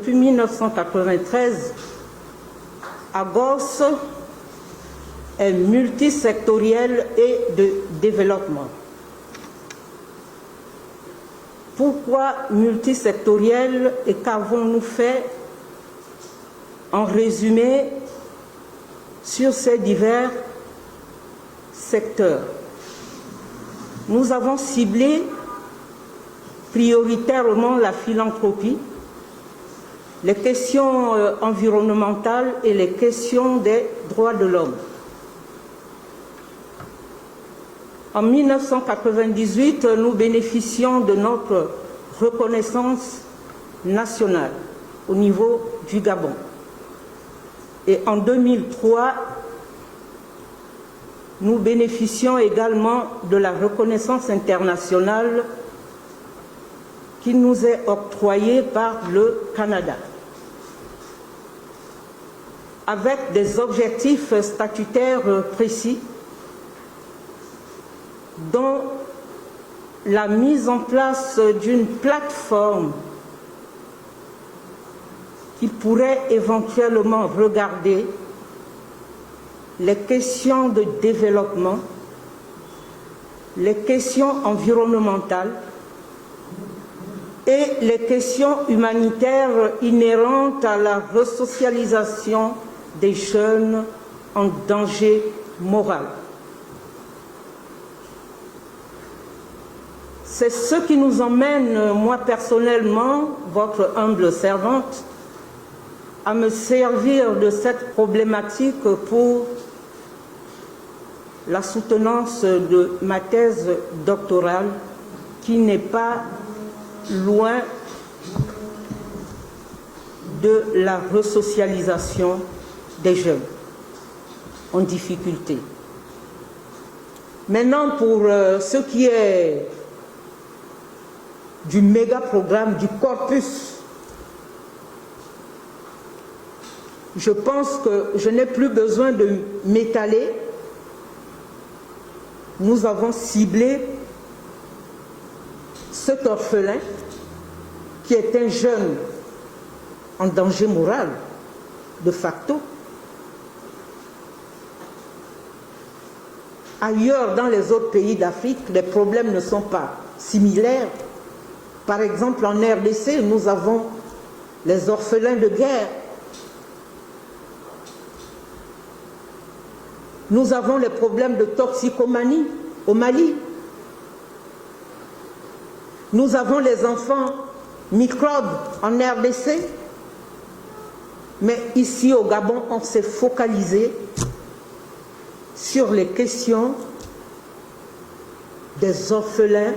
depuis 1993, AGOS est multisectoriel et de développement. Pourquoi multisectoriel et qu'avons-nous fait en résumé sur ces divers secteurs? Nous avons ciblé prioritairement la philanthropie, les questions environnementales et les questions des droits de l'homme. En 1998, nous bénéficions de notre reconnaissance nationale au niveau du Gabon. Et en 2003, nous bénéficions également de la reconnaissance internationale qui nous est octroyée par le Canada, avec des objectifs statutaires précis, dont la mise en place d'une plateforme qui pourrait éventuellement regarder les questions de développement, les questions environnementales et les questions humanitaires inhérentes à la resocialisation des jeunes en danger moral. C'est ce qui nous emmène, moi personnellement, votre humble servante, à me servir de cette problématique pour la soutenance de ma thèse doctorale, qui n'est pas loin de la resocialisation des jeunes en difficulté. Maintenant, pour ce qui est du méga programme, du corpus, je pense que je n'ai plus besoin de m'étaler. Nous avons ciblé cet orphelin qui est un jeune en danger moral, de facto. Ailleurs, dans les autres pays d'Afrique, les problèmes ne sont pas similaires. Par exemple, en RDC, nous avons les orphelins de guerre. Nous avons les problèmes de toxicomanie au Mali. Nous avons les enfants microbes en RDC. Mais ici au Gabon, on s'est focalisé sur les questions des orphelins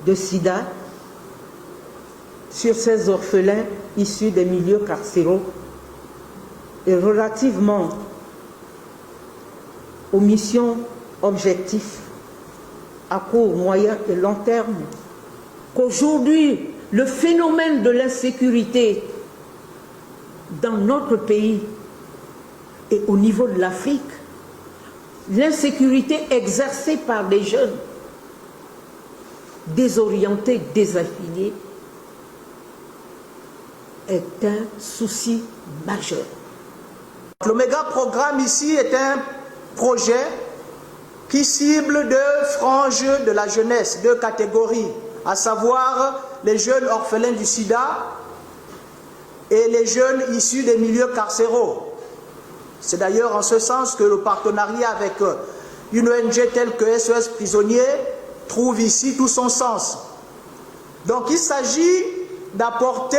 de sida, sur ces orphelins issus des milieux carcéraux, et relativement aux missions objectifs à court, moyen et long terme, qu'aujourd'hui, le phénomène de l'insécurité dans notre pays et au niveau de l'Afrique, l'insécurité exercée par des jeunes désorientés, désaffiliés, est un souci majeur. Le méga programme ici est un projet qui cible deux franges de la jeunesse, deux catégories, à savoir les jeunes orphelins du sida et les jeunes issus des milieux carcéraux. C'est d'ailleurs en ce sens que le partenariat avec une ONG telle que SOS Prisonniers trouve ici tout son sens. Donc il s'agit d'apporter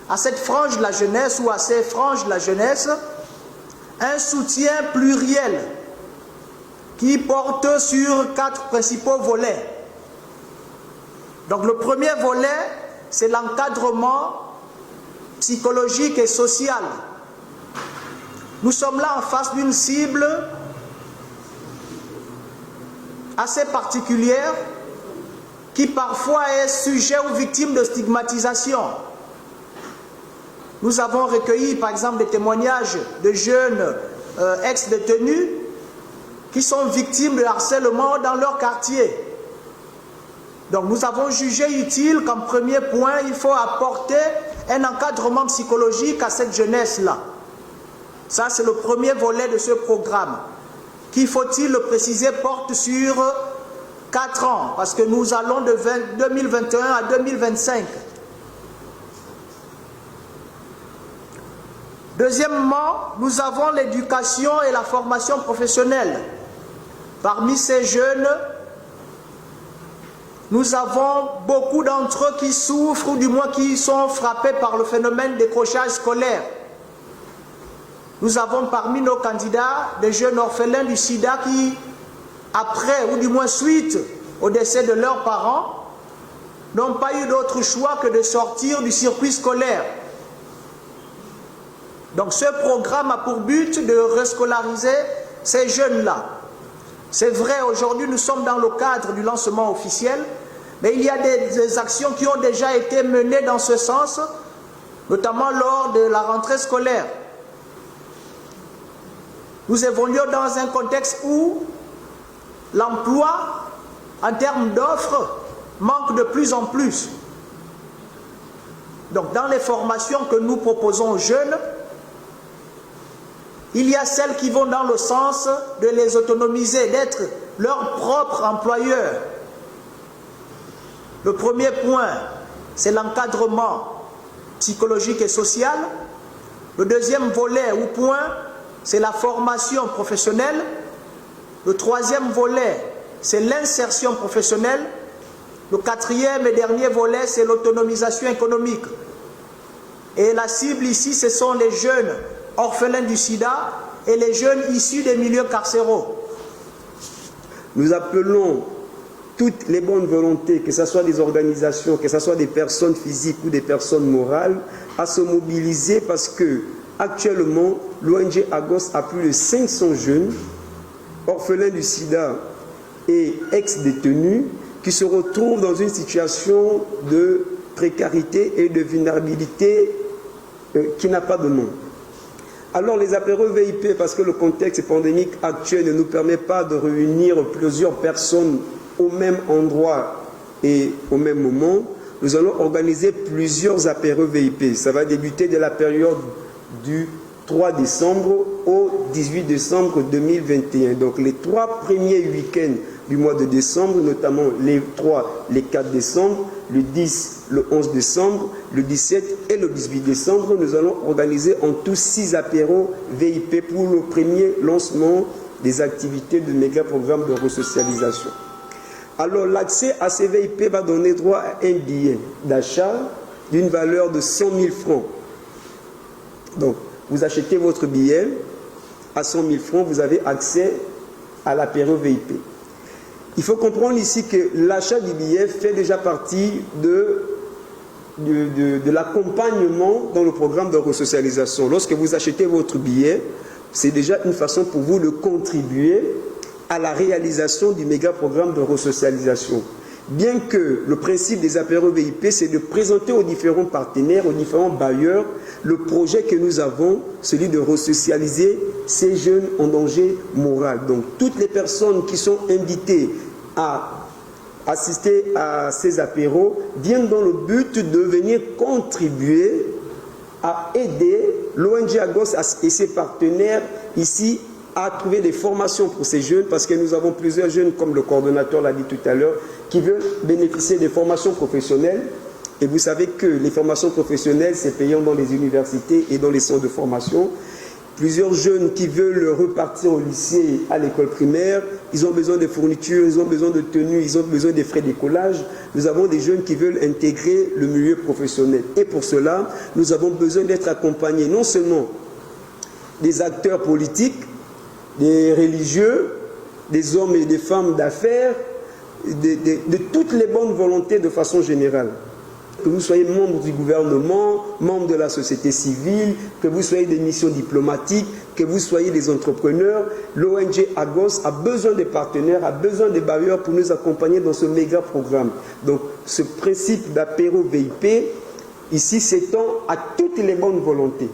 à cette frange de la jeunesse ou à ces franges de la jeunesse un soutien pluriel qui porte sur 4 principaux volets. Donc le premier volet, c'est l'encadrement psychologique et social. Nous sommes là en face d'une cible assez particulière qui parfois est sujet aux victimes de stigmatisation. Nous avons recueilli par exemple des témoignages de jeunes ex-détenus qui sont victimes de harcèlement dans leur quartier. Donc nous avons jugé utile qu'en premier point, il faut apporter un encadrement psychologique à cette jeunesse-là. Ça, c'est le premier volet de ce programme, qui, faut-il le préciser, porte sur 4 ans, parce que nous allons de 2021 à 2025. Deuxièmement, nous avons l'éducation et la formation professionnelle. Parmi ces jeunes, nous avons beaucoup d'entre eux qui souffrent, ou du moins qui sont frappés par le phénomène décrochage scolaire. Nous avons parmi nos candidats des jeunes orphelins du sida qui, après, ou du moins suite au décès de leurs parents, n'ont pas eu d'autre choix que de sortir du circuit scolaire. Donc ce programme a pour but de rescolariser ces jeunes-là. C'est vrai, aujourd'hui nous sommes dans le cadre du lancement officiel, mais il y a des actions qui ont déjà été menées dans ce sens, notamment lors de la rentrée scolaire. Nous évoluons dans un contexte où l'emploi, en termes d'offres, manque de plus en plus. Donc dans les formations que nous proposons aux jeunes, il y a celles qui vont dans le sens de les autonomiser, d'être leur propre employeur. Le premier point, c'est l'encadrement psychologique et social. Le deuxième volet ou point, c'est la formation professionnelle. Le troisième volet, c'est l'insertion professionnelle. Le quatrième et dernier volet, c'est l'autonomisation économique. Et la cible ici, ce sont les jeunes orphelins du sida et les jeunes issus des milieux carcéraux. Nous appelons toutes les bonnes volontés, que ce soit des organisations, que ce soit des personnes physiques ou des personnes morales, à se mobiliser parce que actuellement, l'ONG Agos a plus de 500 jeunes orphelins du sida et ex-détenus qui se retrouvent dans une situation de précarité et de vulnérabilité qui n'a pas de nom. Alors les apéros VIP, parce que le contexte pandémique actuel ne nous permet pas de réunir plusieurs personnes au même endroit et au même moment, nous allons organiser plusieurs apéros VIP. Ça va débuter de la période du 3 décembre au 18 décembre 2021. Donc les 3 premiers week-ends du mois de décembre, notamment les 3, les 4 décembre, le 10, le 11 décembre, le 17 et le 18 décembre, nous allons organiser en tout 6 apéros VIP pour le premier lancement des activités de méga programme de resocialisation. Alors l'accès à ces VIP va donner droit à un billet d'achat d'une valeur de 100 000 francs. Donc vous achetez votre billet à 100 000 francs, vous avez accès à l'apéro VIP. Il faut comprendre ici que l'achat du billet fait déjà partie de l'accompagnement dans le programme de resocialisation. Lorsque vous achetez votre billet, c'est déjà une façon pour vous de contribuer à la réalisation du méga programme de resocialisation. Bien que le principe des apéros VIP, c'est de présenter aux différents partenaires, aux différents bailleurs, le projet que nous avons, celui de resocialiser ces jeunes en danger moral. Donc, toutes les personnes qui sont invitées à assister à ces apéros viennent dans le but de venir contribuer à aider l'ONG Agos et ses partenaires ici à trouver des formations pour ces jeunes, parce que nous avons plusieurs jeunes, comme le coordonnateur l'a dit tout à l'heure, qui veulent bénéficier des formations professionnelles. Et vous savez que les formations professionnelles, c'est payant dans les universités et dans les centres de formation. Plusieurs jeunes qui veulent repartir au lycée, à l'école primaire, ils ont besoin de fournitures, ils ont besoin de tenues, ils ont besoin des frais d'écolage. Nous avons des jeunes qui veulent intégrer le milieu professionnel. Et pour cela, nous avons besoin d'être accompagnés non seulement des acteurs politiques, des religieux, des hommes et des femmes d'affaires, de toutes les bonnes volontés de façon générale. Que vous soyez membre du gouvernement, membre de la société civile, que vous soyez des missions diplomatiques, que vous soyez des entrepreneurs, l'ONG Agos a besoin des partenaires, a besoin des bailleurs pour nous accompagner dans ce méga programme. Donc ce principe d'apéro VIP, ici, s'étend à toutes les bonnes volontés.